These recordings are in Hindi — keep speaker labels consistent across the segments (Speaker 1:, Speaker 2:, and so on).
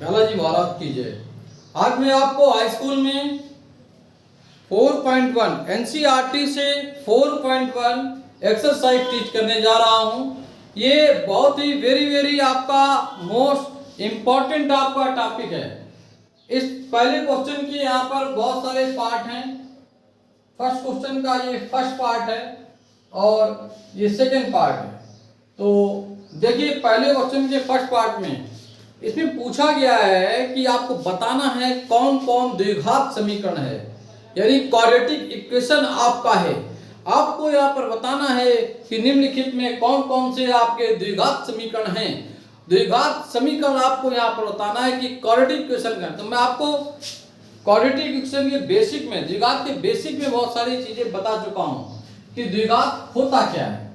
Speaker 1: लाला जी महाराज की जय। आज मैं आपको हाई स्कूल में 4.1 एनसीईआरटी से 4.1 एक्सरसाइज टीच करने जा रहा हूं। ये बहुत ही वेरी आपका मोस्ट इम्पॉर्टेंट आपका टॉपिक है। इस पहले क्वेश्चन के यहाँ पर बहुत सारे पार्ट हैं। फर्स्ट क्वेश्चन का ये फर्स्ट पार्ट है और ये सेकंड पार्ट है। तो देखिए पहले क्वेश्चन के फर्स्ट पार्ट में इसमें पूछा गया है कि आपको बताना है कौन कौन द्विघात समीकरण है, यानी क्वाड्रेटिक इक्वेशन आपका है। आपको यहाँ पर बताना है कि निम्नलिखित में कौन कौन से आपके द्विघात समीकरण हैं। द्विघात समीकरण आपको यहाँ पर बताना है कि क्वाड्रेटिक इक्वेशन का। तो मैं आपको क्वाड्रेटिक इक्वेशन के बेसिक में, द्विघात के बेसिक में बहुत सारी चीजें बता चुका हूँ कि द्विघात होता क्या है।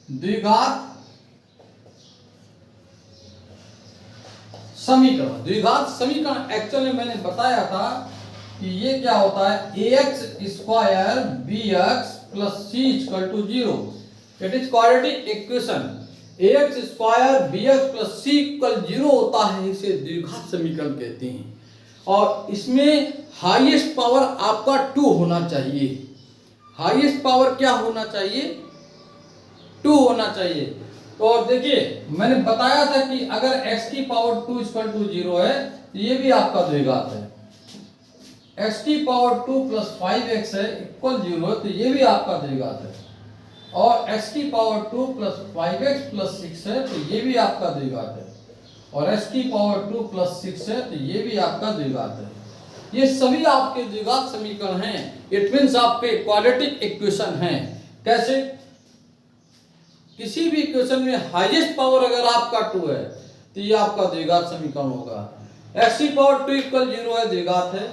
Speaker 1: द्विघात समीकरण, द्विघात समीकरण एक्चुअल में मैंने बताया था कि ये क्या होता है, ax square bx plus c equal to 0। It is quadratic equation. ax square bx plus c equal 0 होता है, इसे द्विघात समीकरण कहते हैं। और इसमें हाईएस्ट पावर आपका 2 होना चाहिए। हाईएस्ट पावर क्या होना चाहिए, 2 होना चाहिए। तो और देखिए मैंने बताया था कि अगर x की पावर 2 इक्वल टू 0 है तो ये भी आपका द्विघात है। x की पावर 2 प्लस 5x है इक्वल 0 है तो ये भी आपका द्विघात है। और x की पावर 2 प्लस 5x प्लस 6 है तो ये भी आपका द्विघात है। और x की पावर 2 प्लस 6 है तो ये भी आपका द्विघात है। ये सभी आपके द्विघात समीकरण हैं। इट मीन्स आपके क्वाड्रेटिक इक्वेशन हैं। कैसे? किसी भी इक्वेशन में हाईएस्ट पावर अगर आपका 2 है तो ये आपका द्विघात समीकरण होगा। x की पावर 2 इक्वल 0 है, द्विघात है।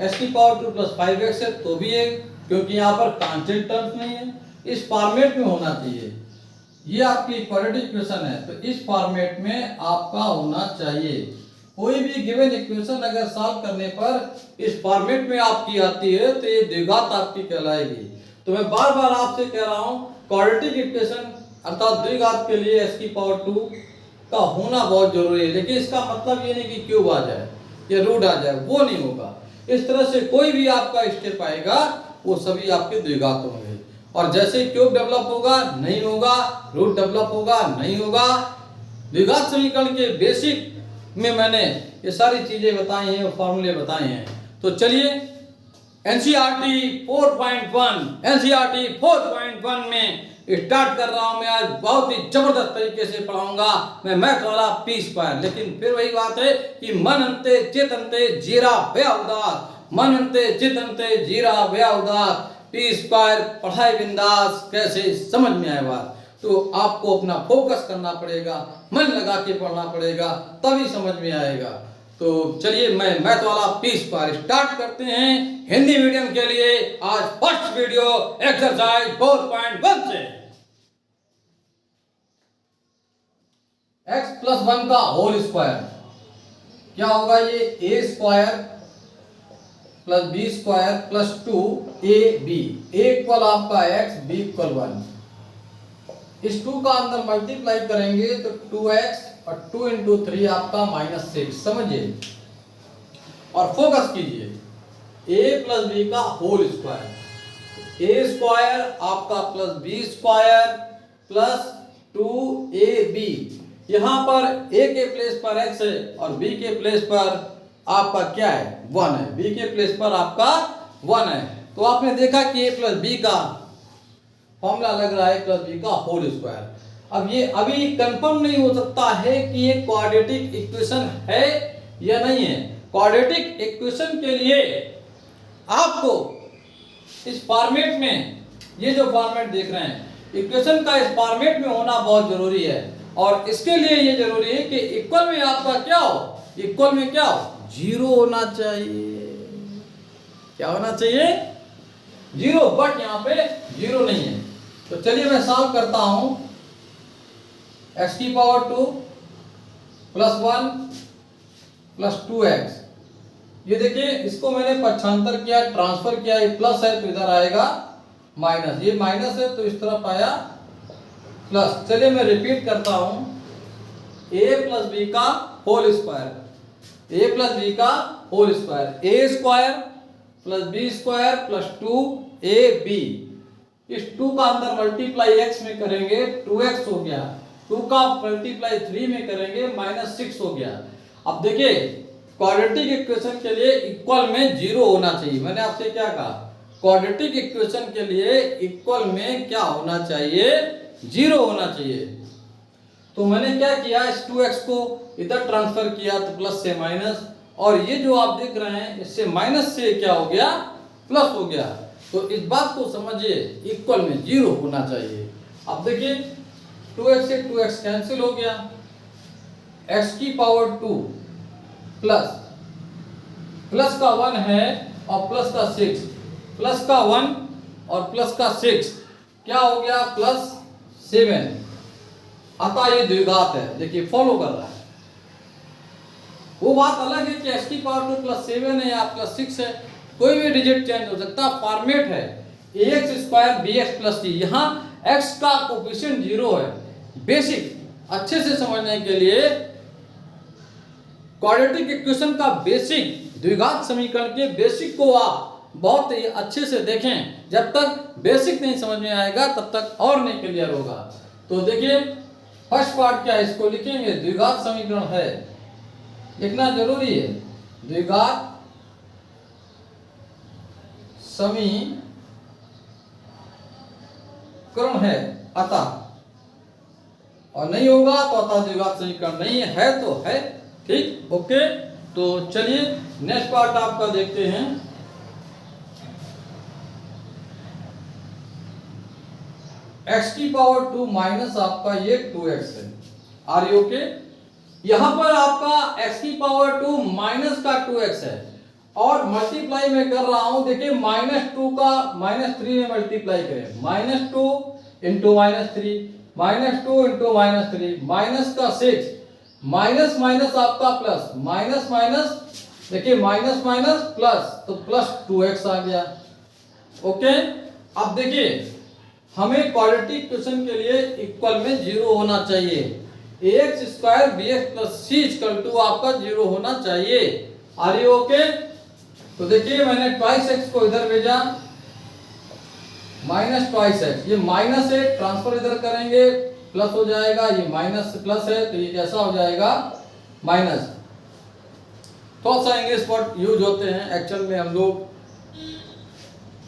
Speaker 1: x की पावर 2 प्लस 5x है तो भी है, क्योंकि यहाँ पर कांस्टेंट टर्म्स नहीं है। इस फॉर्मेट में होना चाहिए। ये आपकी क्वाड्रेटिक इक्वेशन है तो इस फॉर्मेट में आपका होना चाहिए। कोई भी गिवन इक्वेशन अगर सॉल्व करने पर इस फॉर्मेट में आपकी आती है तो ये द्विघात आपकी कहलाएगी। तो मैं बार बार आपसे कह रहा हूँ क्वाड्रेटिक इक्वेशन अर्थात द्विघात के लिए x की पावर 2 का होना बहुत जरूरी है। लेकिन इसका मतलब ये नहीं कि क्यूब आ जाए या रूट आ जाए, वो नहीं होगा। इस तरह से कोई भी आपका स्टेप आएगा वो सभी आपके द्विघात होंगे। और जैसे क्यूब डेवलप होगा नहीं होगा, रूट डेवलप होगा नहीं होगा। द्विघात समीकरण के बेसिक में मैंने ये सारी चीजें बताई हैं, फॉर्मूले बताए हैं। तो चलिए एनसीईआरटी 4.1 में स्टार्ट कर रहा हूं। मैं आज बहुत ही जबरदस्त तरीके से पढ़ाऊंगा। मैं मैथ वाला पी स्क्वायर। लेकिन फिर वही बात है कि मन अंते चित अंते जीरा भया उदास, मन अंते चित अंते जीरा भया उदास, पी स्क्वायर पढ़ाई बिंदास। कैसे समझ में आए बात? तो आपको अपना फोकस करना पड़ेगा, मन लगा के पढ़ना पड़ेगा, तभी समझ में आएगा। तो चलिए मैं मैथ वाला पी स्क्वायर स्टार्ट करते हैं हिंदी मीडियम के लिए। आज फर्स्ट वीडियो एक्सरसाइज 4.1 से। x प्लस 1 का होल स्क्वायर क्या होगा? ये a square plus b square plus 2ab। a equal आपका x, b इक्वल 1। इस 2 का अंदर मल्टीप्लाई करेंगे तो 2x और 2 इंटू 3 आपका -6। समझिए और फोकस कीजिए। a प्लस बी का होल स्क्वायर, a स्क्वायर आपका plus b square plus 2ab। यहां पर a के प्लेस पर x है और b के प्लेस पर आपका क्या है? 1 है। b के प्लेस पर आपका 1 है। तो आपने देखा कि a प्लस b का फॉर्मूला लग रहा है प्लस b का होल स्क्वायर। अब ये अभी कंफर्म नहीं हो सकता है कि ये क्वाड्रेटिक इक्वेशन है या नहीं है। क्वाड्रेटिक इक्वेशन के लिए आपको इस फॉर्मेट में, ये जो फॉर्मेट देख रहे हैं, इक्वेशन का इस फॉर्मेट में होना बहुत जरूरी है। और इसके लिए ये जरूरी है कि इक्वल में आपका क्या हो? इक्वल में क्या हो? 0 होना चाहिए। क्या होना चाहिए? 0। बट यहाँ पे 0 नहीं है। तो चलिए मैं सॉल्व करता हूं। x की पावर 2 प्लस 1 प्लस 2x। ये देखिए इसको मैंने पक्षांतर किया, ट्रांसफर किया। ये प्लस है तो इधर आएगा माइनस, ये माइनस है तो इस तरफ आया प्लस। चलिए मैं रिपीट करता हूं। ए प्लस बी का whole square, A plus B का whole square, A square plus B square plus 2ab। इस 2 का अंदर मल्टीप्लाई x में करेंगे 2x हो गया, 2 का मल्टीप्लाई 3 में करेंगे -6 हो गया। अब देखिए क्वाड्रेटिक इक्वेशन के लिए इक्वल में 0 होना चाहिए। मैंने आपसे क्या कहा, क्वाड्रेटिक इक्वेशन के लिए इक्वल में क्या होना चाहिए, 0 होना चाहिए। तो मैंने क्या किया, इस 2x को इधर ट्रांसफर किया तो प्लस से माइनस, और ये जो आप देख रहे हैं इससे माइनस से क्या हो गया, प्लस हो गया। तो इस बात को समझिए इक्वल में 0 होना चाहिए। अब देखिए 2x से 2x कैंसिल हो गया, x की पावर 2 प्लस प्लस का 1 है और प्लस का 6, प्लस का 1 और प्लस का 6 क्या हो गया, +7। अतः ये द्विघात है, देखिए फॉलो कर रहा है। वो बात अलग है कि x की पावर 2 +7 है या +6 है, कोई भी डिजिट चेंज हो सकता, फॉर्मेट है ax² bx + c। यहाँ x का कोफिशिएंट 0 है। बेसिक अच्छे से समझने के लिए क्वाड्रेटिक इक्वेशन का बेसिक, द्विघात समीकरण के बेसिक को आप बहुत ही अच्छे से देखें। जब तक बेसिक नहीं समझ में आएगा तब तक और नहीं क्लियर होगा। तो देखिए फर्स्ट पार्ट क्या है, इसको लिखेंगे द्विघात समीकरण है, लिखना जरूरी है। द्विघात समीकरण है अतः, और नहीं होगा तो अतः द्विघात समीकरण नहीं है तो है, ठीक, ओके। तो चलिए नेक्स्ट पार्ट आपका देखते हैं। x की पावर 2 माइनस आपका ये 2x है, आर यू ओके। यहां पर आपका x की पावर 2 माइनस का 2x है और मल्टीप्लाई में कर रहा हूं, देखिए -2 का -3 में मल्टीप्लाई करें, -2 इंटू -3, -2 इंटू -3, माइनस का 6, माइनस माइनस आपका प्लस, माइनस माइनस देखिए माइनस माइनस प्लस, तो +2x आ गया, ओके। अब देखिए हमें क्वाड्रेटिक इक्वेशन के लिए इक्वल में 0 होना चाहिए, ax² bx + c आपका 0 होना चाहिए, आर यू ओके। तो देखिए मैंने ट्वाइस x को इधर भेजा, -2x, ये माइनस है, ट्रांसफर इधर करेंगे प्लस हो जाएगा, ये माइनस प्लस है तो ये कैसा हो जाएगा, माइनस। थोड़ा सा इंग्लिश वर्ड यूज होते हैं, एक्चुअल में हम लोग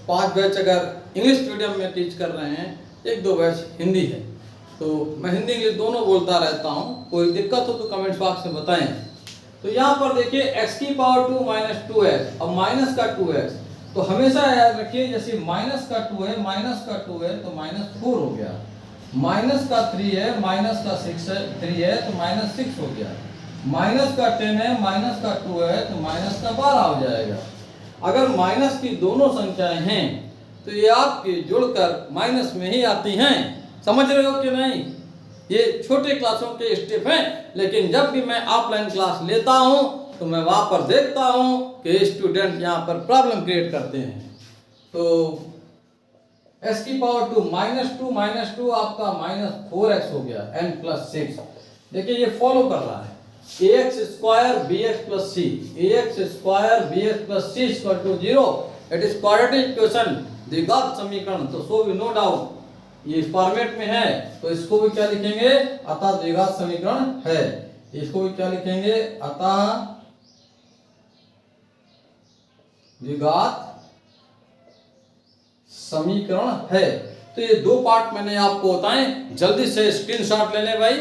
Speaker 1: 5 बैच अगर इंग्लिश मीडियम में टीच कर रहे हैं, 1-2 बैच हिंदी है, तो मैं हिंदी इंग्लिश दोनों बोलता रहता हूँ। कोई दिक्कत हो तो कमेंट बॉक्स में बताएं। तो यहाँ पर देखिए x की पावर 2 -2x और माइनस का 2x, तो हमेशा याद रखिए जैसे माइनस का 2 है, माइनस का 2 है तो -4 हो गया, माइनस का 3 है, माइनस का 3 है तो -6 हो गया, माइनस का 10 है, माइनस का 2 है तो माइनस का 12 हो जाएगा। अगर माइनस की दोनों संख्याएं हैं तो ये आपके जुड़कर माइनस में ही आती हैं, समझ रहे हो कि नहीं। ये छोटे क्लासों के स्टेप हैं, लेकिन जब भी मैं ऑफलाइन क्लास लेता हूं तो मैं वहां पर देखता हूं कि स्टूडेंट यहां पर प्रॉब्लम क्रिएट करते हैं। तो x की पावर 2 -2 आपका -4x हो गया, n + 6। देखिए ये फॉलो कर रहा है, ax² bx + c, ax² bx + c = 0। It is quadratic equation, द्विघात समीकरण। तो सो वी नो डाउट ये इस फॉर्मेट में है, तो इसको भी क्या लिखेंगे, अतः द्विघात समीकरण है। इसको भी क्या लिखेंगे, अतः द्विघात समीकरण है। तो ये 2 पार्ट मैंने आपको बताए, जल्दी से स्क्रीनशॉट ले लें भाई।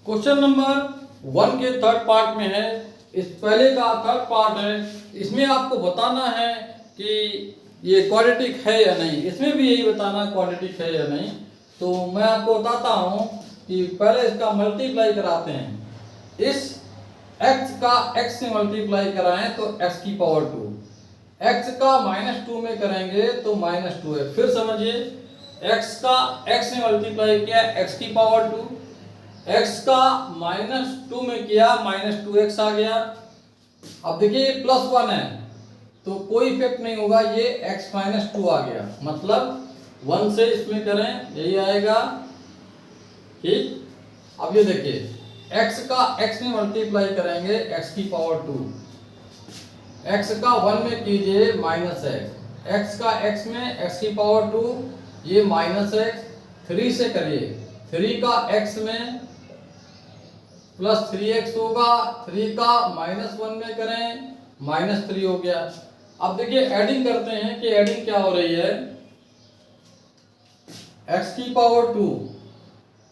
Speaker 1: क्वेश्चन नंबर 1 के थर्ड पार्ट में है, इस पहले का थर्ड पार्ट है। इसमें आपको बताना है कि ये क्वाड्रेटिक है या नहीं, इसमें भी यही बताना क्वाड्रेटिक है या नहीं। तो मैं आपको बताता हूं कि पहले इसका मल्टीप्लाई कराते हैं, इस x का x से मल्टीप्लाई कराएं तो x की पावर 2, x का -2 में करेंगे तो -2 है। फिर समझिए x का x से मल्टीप्लाई किया, x की पावर 2, x का -2 में किया, -2x आ गया। अब देखिए +1 है, तो कोई इफेक्ट नहीं होगा, ये x माइनस 2 आ गया, मतलब 1 से इसमें करें यही आएगा, ठीक। अब ये देखिए x का x में मल्टीप्लाई करेंगे x की पावर 2, x का 1 में कीजिए माइनस x का x में x की पावर 2, ये माइनस x, 3 से करिए, 3 का x में प्लस 3x होगा, 3 का माइनस 1 में करें माइनस 3 हो गया। अब देखिए एडिंग करते हैं कि एडिंग क्या हो रही है, x की पावर 2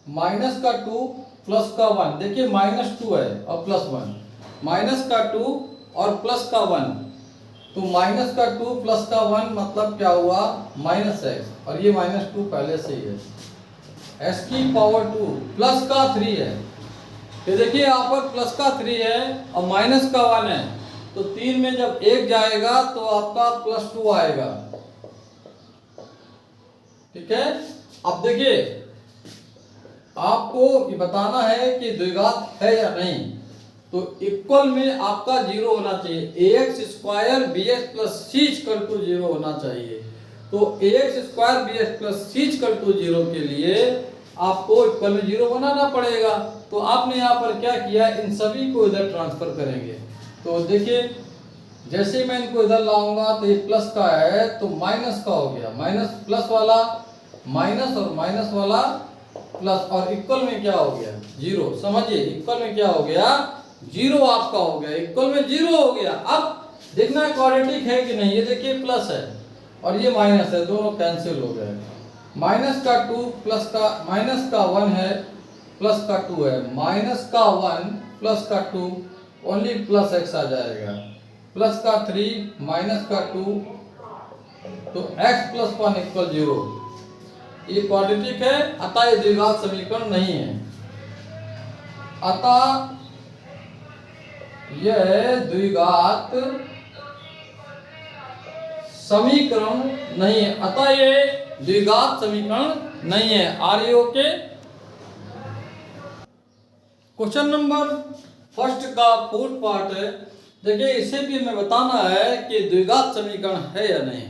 Speaker 1: माइनस का 2 प्लस का 1, देखिए माइनस 2 है और प्लस 1, माइनस का 2 और प्लस का 1, तो माइनस का 2 प्लस का 1 मतलब क्या हुआ माइनस x, और ये माइनस 2 पहले से ही है, x की पावर 2 प्लस का 3 है, ये देखिए यहाँ पर प्लस का 3 है और माइनस का 1 है, तो 3 में जब 1 जाएगा तो आपका प्लस 2 आएगा, ठीक है। अब देखिए आपको ये बताना है कि द्विघात है या नहीं, तो इक्वल में आपका 0 होना चाहिए, ax square bx plus c equal to 0 होना चाहिए। तो ax square bx plus c equal to 0 के लिए आपको इक्वल में 0 बनाना पड़ेगा। तो आपने यहाँ पर क्या किया, इन सभी को इधर ट्रांसफर करेंगे। तो देखिए जैसे मैं इनको इधर लाऊंगा तो ये प्लस का है तो माइनस का हो गया, माइनस प्लस वाला माइनस और माइनस वाला प्लस, और इक्वल में क्या हो गया 0, समझिए इक्वल में क्या हो गया 0 आपका हो गया, इक्वल में 0 हो गया। अब देखना क्वाड्रेटिक है कि नहीं, ये देखिए प्लस है और ये माइनस है, दोनों कैंसिल हो गए, माइनस का 2 प्लस का माइनस का 1 है प्लस का 2 है, माइनस का 1 प्लस का 2 ओनली प्लस x आ जाएगा, प्लस का 3 माइनस का 2, तो x प्लस 1 इक्वल 0, ये क्वाड्रेटिक है, अतः ये द्विघात समीकरण नहीं है, अतः यह द्विघात समीकरण नहीं है, अतः ये द्विघात समीकरण नहीं है। Are you okay? Question number first का फोर्थ पार्ट है, देखिए इसे भी हमें बताना है कि द्विघात समीकरण है या नहीं।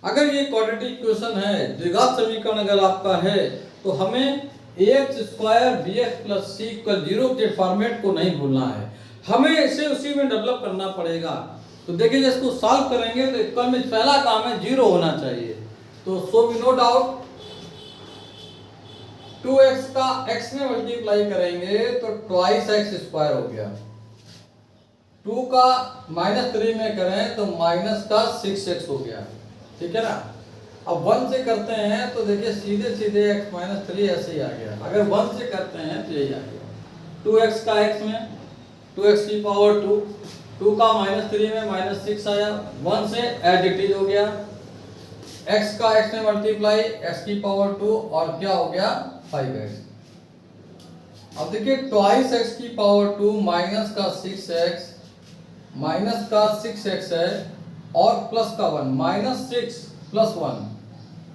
Speaker 1: अगर ये क्वाड्रेटिक क्वेश्चन है, द्विघात समीकरण अगर आपका है, तो हमें ax square bx plus c equal 0 के फॉर्मेट को नहीं भूलना है, हमें इसे उसी में डेवलप करना पड़ेगा। तो देखिए जब इसको सॉल्व करेंगे तो इक्वल में पहला काम है 0 होना चाहिए, तो so we know doubt 2x का x में मल्टीप्लाई करेंगे तो ट्वाइस x स्क्वायर हो गया, 2 का माइनस 3 में करें तो माइनस का 6x हो गया, ठीक है ना। अब 1 से करते हैं तो देखिए सीधे सीधे x माइनस 3 ऐसे ही आ गया, अगर 1 से करते हैं तो यही आ गया, 2x का x में 2x की पावर 2, 2 का माइनस 3 में माइनस 6 आया, 1 से एज इट इज हो गया, x का x में मल्टीप्लाई x की पावर 2 और क्या हो गया 5x। अब देखिए ट्वाइस x की पावर 2 माइनस का 6x, माइनस का 6x है और प्लस का 1, माइनस 6 प्लस 1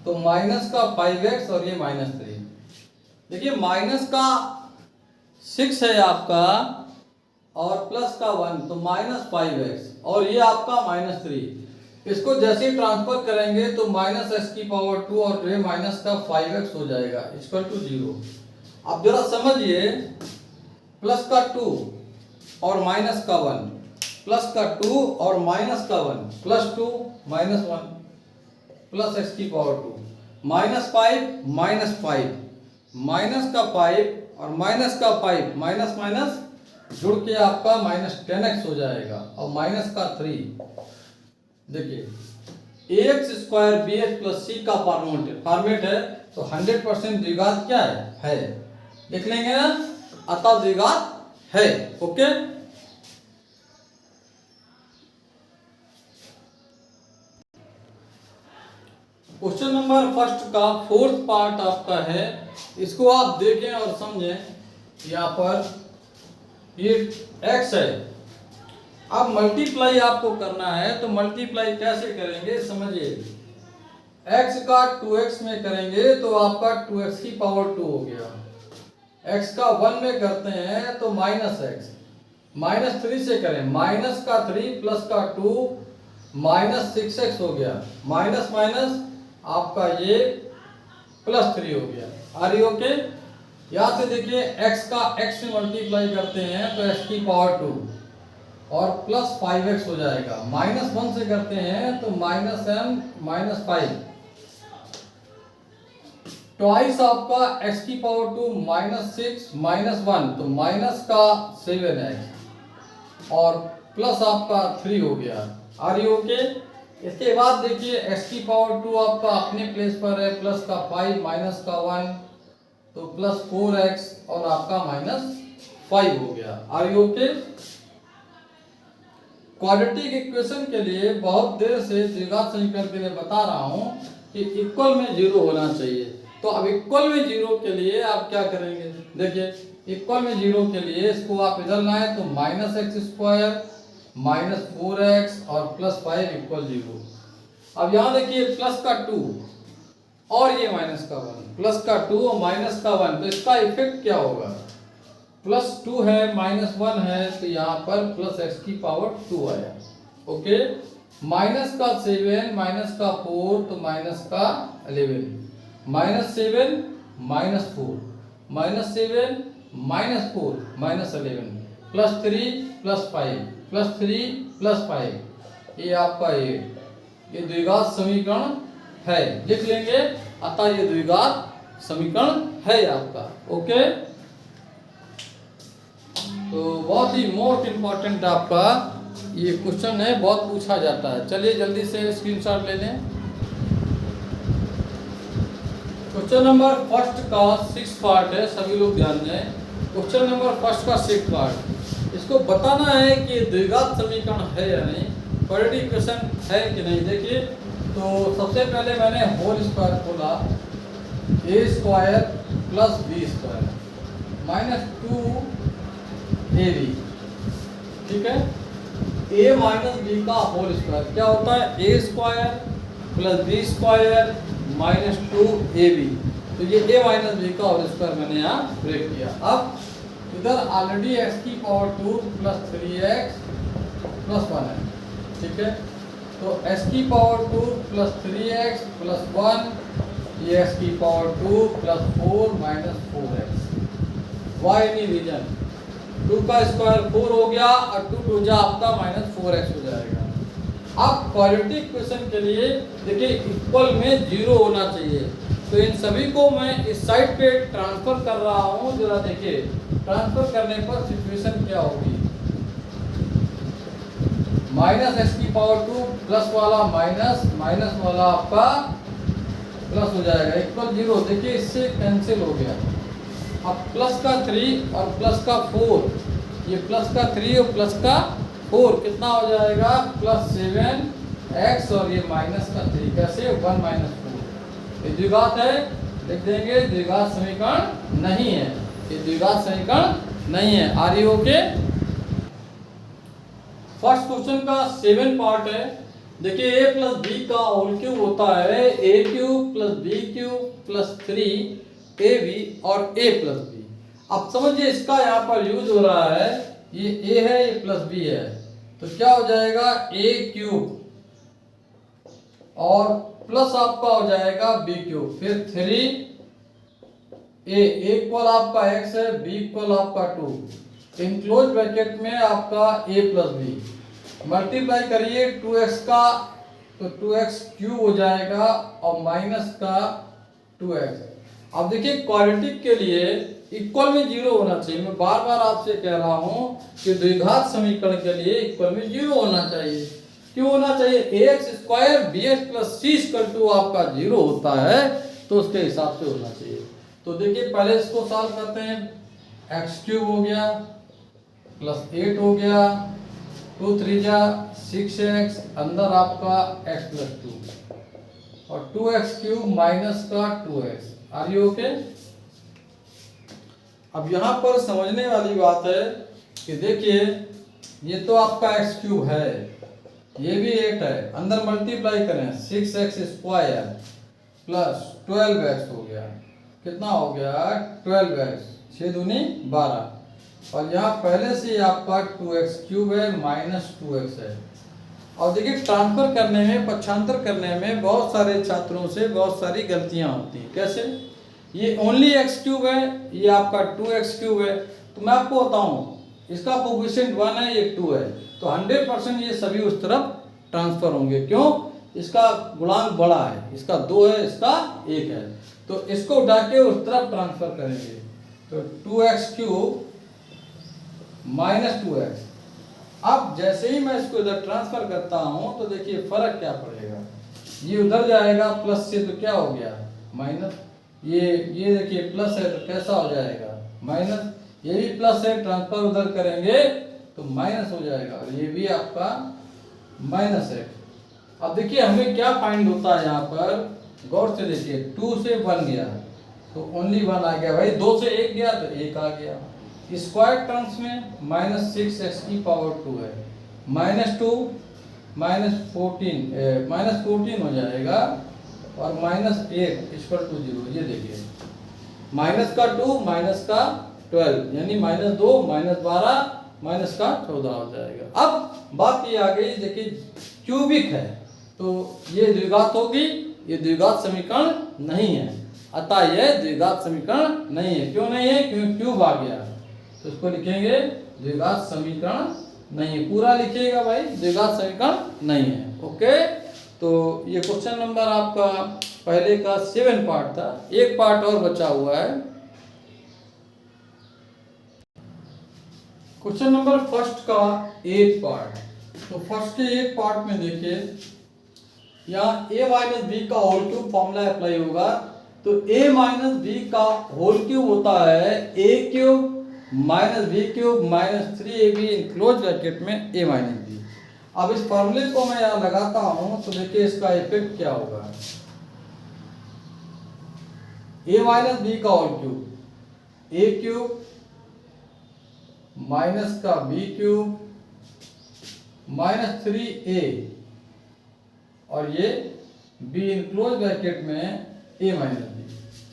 Speaker 1: तो माइनस का 5x और ये माइनस 3। देखिए माइनस का 6 है आपका और प्लस का 1 तो माइनस 5x और ये आपका माइनस 3। इसको जैसे ही ट्रांसफर करेंगे तो माइनस x की पावर 2 और ये माइनस का 5x हो जाएगा इक्वल टू 0। अब जरा समझिए, प्लस का 2 और माइनस का 1, प्लस का 2 और माइनस का 1, प्लस 2 माइनस 1 प्लस x की पावर 2, माइनस 5 माइनस 5, माइनस का 5 और माइनस का 5, माइनस माइनस जुड़ के आपका माइनस 10x हो जाएगा और माइनस का 3। देखिए ax square bx plus c का फॉर्मेट है, तो 100% द्विघात क्या है देख लेंगे ना, अतः द्विघात है। ओके, क्वेश्चन नंबर फर्स्ट का फोर्थ पार्ट आपका है, इसको आप देखें और समझें। यहाँ पर ये x है, अब मल्टीप्लाई आपको करना है, तो मल्टीप्लाई कैसे करेंगे समझिए, x का 2x में करेंगे तो आपका 2x की पावर 2 हो गया, x का 1 में करते हैं तो माइनस x, माइनस 3 से करें माइनस का 3 प्लस का 2 माइनस 6x हो गया, माइनस माइनस आपका ये +3 हो गया। Are you okay? यहाँ से देखिए x का x से मल्टीप्लाई करते हैं तो x की पावर 2 और प्लस 5x हो जाएगा। -1 से करते हैं तो -m -5 ट्वाइस आपका x की पावर 2 -6 -1 तो माइनस का 7x और प्लस आपका 3 हो गया। Are you okay? इसके बाद देखिए x की पावर 2 आपका अपने प्लेस पर है, प्लस का 5 माइनस का 1 तो प्लस 4x और आपका -5 हो गया। Are you okay? Quadratic equation के लिए बहुत देर से द्विघात समीकरण के लिए बता रहा हूं कि इक्वल में 0 होना चाहिए। तो अब इक्वल में 0 के लिए आप क्या करेंगे? देखिए इक्वल में 0 के लिए इसको आप इधर लाएं तो -x² -4x और +5 = 0। अब यहाँ देखिए प्लस का 2 और ये माइनस का 1, प्लस का 2 और माइनस का 1 तो इसका इफेक्ट क्या होगा? +2 है -1 है तो यहाँ पर +x की पावर 2 आया। ओके, माइनस का 7 माइनस का 4 तो माइनस का 11, -7 -4 -7 -4 -11 +3 +5 +3 +5 ये आपका 8। ये द्विघात समीकरण है, लिख लेंगे। अतः ये द्विघात समीकरण है आपका। ओके, तो बहुत ही मोस्ट इम्पोर्टेंट आपका ये क्वेश्चन है, बहुत पूछा जाता है। चलिए जल्दी से स्क्रीनशॉट ले लें। क्वेश्चन नंबर फर्स्ट का 6 पार्ट है, सभी लोग ध्यान दें। क्वेश्चन नंबर फर्स्ट का 6 पार्ट, इसको बताना है कि द्विघात समीकरण है या नहीं, क्वाड्रेटिक इक्वेशन है कि नहीं। देखिए तो सबसे पहले मैंने होल स्क्वायर खोला, a² + b² -2ab, ठीक है। a माइनस b का होल स्क्वायर क्या होता है? a² + b² -2ab। तो ये a माइनस b का होल स्क्वायर मैंने यहाँ ब्रेक किया। अब इधर ऑलरेडी x की पावर 2 + 3x + 1 है, ठीक है। तो x की पावर 2 + 3x + 1, ये x की power 2 + 4 - 4x। Y any reason 2 का स्क्वायर 4 हो गया और 2 2 जा आपका -4x हो जाएगा। अब क्वाड्रेटिक इक्वेशन के लिए देखिए इक्वल में 0 होना चाहिए। तो इन सभी को मैं इस साइड पे ट्रांसफर कर रहा हूँ। जरा देखिए ट्रांसफर करने पर सिचुएशन क्या होगी। -x की पावर 2 प्लस वाला माइनस, माइनस वाला आपका प्लस हो जाएगा, इक्वल 0। देखिए इससे कैंसिल हो गया। अब प्लस का 3 और प्लस का 4, ये प्लस का 3 और प्लस का 4 कितना हो जाएगा? +7x और ये माइनस का 3, कैसे? 1 - 4। ये द्विघात है, लिख देंगे द्विघात समीकरण नहीं है, ये द्विघात समीकरण नहीं है। Are you okay? First question का 7 पार्ट है। देखिए a + b का होल क्यूब होता है a³ + b³ + 3ab और a + b। अब समझिए इसका यहाँ पर यूज हो रहा है, ये a है ये +b है, तो क्या हो जाएगा? a³ और प्लस आपका हो जाएगा b³, फिर 3a इक्वल आपका x है, b इक्वल आपका 2, इनक्लोज ब्रैकेट में आपका a + b मल्टीप्लाई करिए 2x का तो 2x³ हो जाएगा और माइनस का 2x। अब देखिए क्वाड्रेटिक के लिए इक्वल में 0 होना चाहिए। मैं बार बार आपसे कह रहा हूं कि द्विघात समीकरण के लिए इक्वल में 0 होना चाहिए। क्यों होना चाहिए? ax² bx + c = आपका 0 होता है तो उसके हिसाब से होना चाहिए। तो देखिए पहले इसको सॉल्व करते हैं। x³ हो गया +8 हो गया, 2 3 जा 6x, अंदर आपका x + 2 और 2x³ माइनस का 2x। Are you okay? अब यहाँ पर समझने वाली बात है कि देखिए ये तो आपका x³ है, ये भी 8 है, अंदर मल्टीप्लाई करें 6x² + 12x हो गया, कितना हो गया? 12x, 6 दूनी 12। और यहाँ पहले से आपका 2x³ है -2x है, और देखिए ट्रांसफर करने में, पक्षांतर करने में बहुत सारे छात्रों से बहुत सारी गलतियां होती हैं। कैसे? ये ओनली x³ है, ये आपका 2x³ है, तो मैं आपको बताऊं इसका कोफिशिएंट 1 है, ये 2 है, तो 100% ये सभी उस तरफ ट्रांसफर होंगे। क्यों? इसका गुणांक बड़ा है, इसका 2 है, इसका 1 है, तो इसको उठा के उस तरफ ट्रांसफर करेंगे। तो 2x³ - 2x। अब जैसे ही मैं इसको इधर ट्रांसफर करता हूं तो देखिए फर्क क्या पड़ेगा, ये उधर जाएगा प्लस से, तो क्या हो गया माइनस। ये देखिए प्लस है तो कैसा हो जाएगा माइनस, ये भी प्लस है, ट्रांसफर उधर करेंगे तो माइनस हो जाएगा, और ये भी आपका माइनस है। अब देखिए हमें क्या फाइंड होता है यहाँ पर, गौर से देखिए 2 से 1 गया तो ओनली 1 आ गया भाई, 2 से 1 गया तो 1 आ गया। स्क्वायर टर्म्स में -6x⁴ है, -2 -14 हो जाएगा, और -8 = 0। ये देखिए माइनस का 2 माइनस का 12 यानी -2 -12 -14 हो जाएगा। अब बात ये आ गई, देखिए क्यूबिक है तो ये द्विघात होगी, ये द्विघात समीकरण नहीं है, अतः यह द्विघात समीकरण नहीं है। क्यों नहीं है? क्योंकि क्यूब आ गया, तो इसको लिखेंगे द्विघात समीकरण नहीं है, पूरा लिखिएगा भाई, द्विघात समीकरण नहीं है। ओके, तो ये क्वेश्चन नंबर आपका पहले का 7 पार्ट था, एक पार्ट और बचा हुआ है। क्वेश्चन नंबर फर्स्ट का 8 पार्ट। तो फर्स्ट के 8 पार्ट में देखिए यहाँ a - b का होल क्यूब फॉर्मूला अप्लाई होगा। तो a - b का होल क्यूब होता है a³ - b³ - 3ab enclose bracket में a - b। अब इस फॉर्मूले को मैं यहाँ लगाता हूं तो देखिए इसका इफेक्ट क्या होगा। a - b का होल क्यूब a³ माइनस का b³ -3a, और ये b इनक्लोज ब्रैकेट में a - b।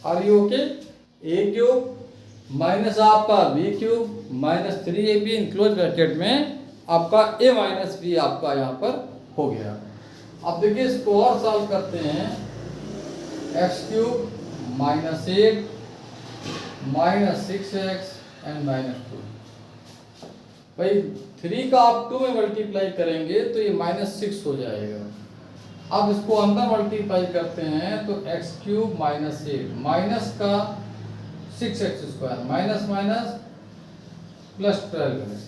Speaker 1: Are you okay? a³ minus आपका b³ -3ab इनक्लोज ब्रैकेट में आपका a - b आपका यहाँ पर हो गया। अब देखिए इसको और सॉल्व करते हैं। x³ -8 -6x and -2। भाई 3 का आप 2 में मल्टीप्लाई करेंगे तो ये -6 हो जाएगा। अब इसको अंदर मल्टीप्लाई करते हैं तो x³ -8 माइनस का 6x² माइनस माइनस +12।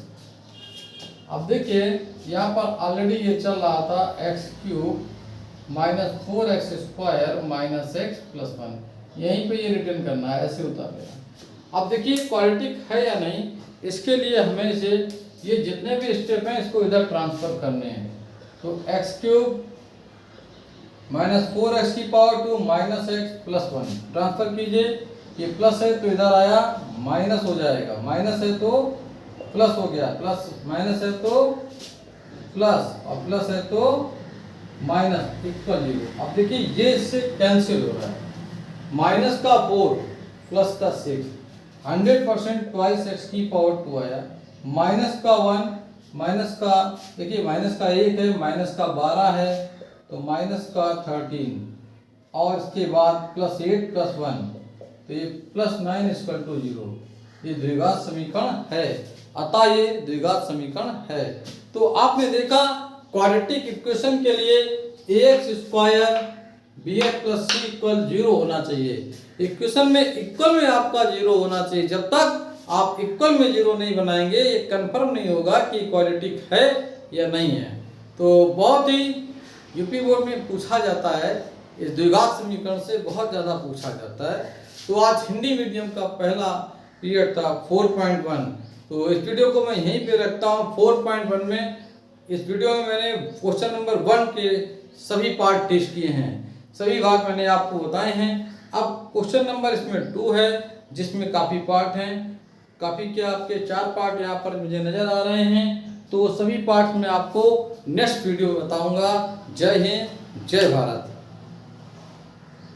Speaker 1: अब देखिए यहाँ पर ऑलरेडी ये चल रहा था x³ -4x² -x + 1, यहीं पे ये रिटर्न करना है, ऐसे उतार लेना। अब देखिए क्वाड्रेटिक है या नहीं, इसके लिए हमें से ये जितने भी स्टेप हैं इसको इधर ट्रांसफर करने हैं। तो x³ -4x⁴ -x + 1 ट्रांसफर कीजिए। ये प्लस है तो इधर आया माइनस हो जाएगा, माइनस है तो प्लस हो गया, प्लस माइनस है तो प्लस, और प्लस है तो माइनस = 0। अब देखिए ये इससे कैंसिल हो रहा है, माइनस का 4 प्लस का 6 100% 2x⁴ आया, माइनस का 1 माइनस का, देखिए माइनस का 1 है, माइनस का 12 है तो माइनस का 13, और इसके बाद +8 + 1 तो ये +9 = 0। ये द्विघात समीकरण है, अतः ये द्विघात समीकरण है। तो आपने देखा क्वाड्रेटिक इक्वेशन के लिए ax² bx + c = 0 होना चाहिए। इक्वेशन में इक्वल में आपका 0 होना चाहिए। जब तक आप इक्वल में 0 नहीं बनाएंगे ये कंफर्म नहीं होगा कि क्वाड्रेटिक है या नहीं है। तो बहुत ही यूपी बोर्ड में पूछा जाता है, इस द्विघात समीकरण से बहुत ज़्यादा पूछा जाता है। तो आज हिंदी मीडियम का पहला पीरियड था 4.1। तो इस वीडियो को मैं यहीं पे रखता हूँ। 4.1 में इस वीडियो में मैंने क्वेश्चन नंबर 1 के सभी पार्ट टेस्ट किए हैं, सभी भाग मैंने आपको बताए हैं। अब क्वेश्चन नंबर इसमें 2 है जिसमें काफ़ी पार्ट हैं, काफ़ी क्या आपके 4 पार्ट यहाँ पर मुझे नज़र आ रहे हैं। तो सभी पार्ट में आपको नेक्स्ट वीडियो बताऊंगा। जय हिंद, जय भारत।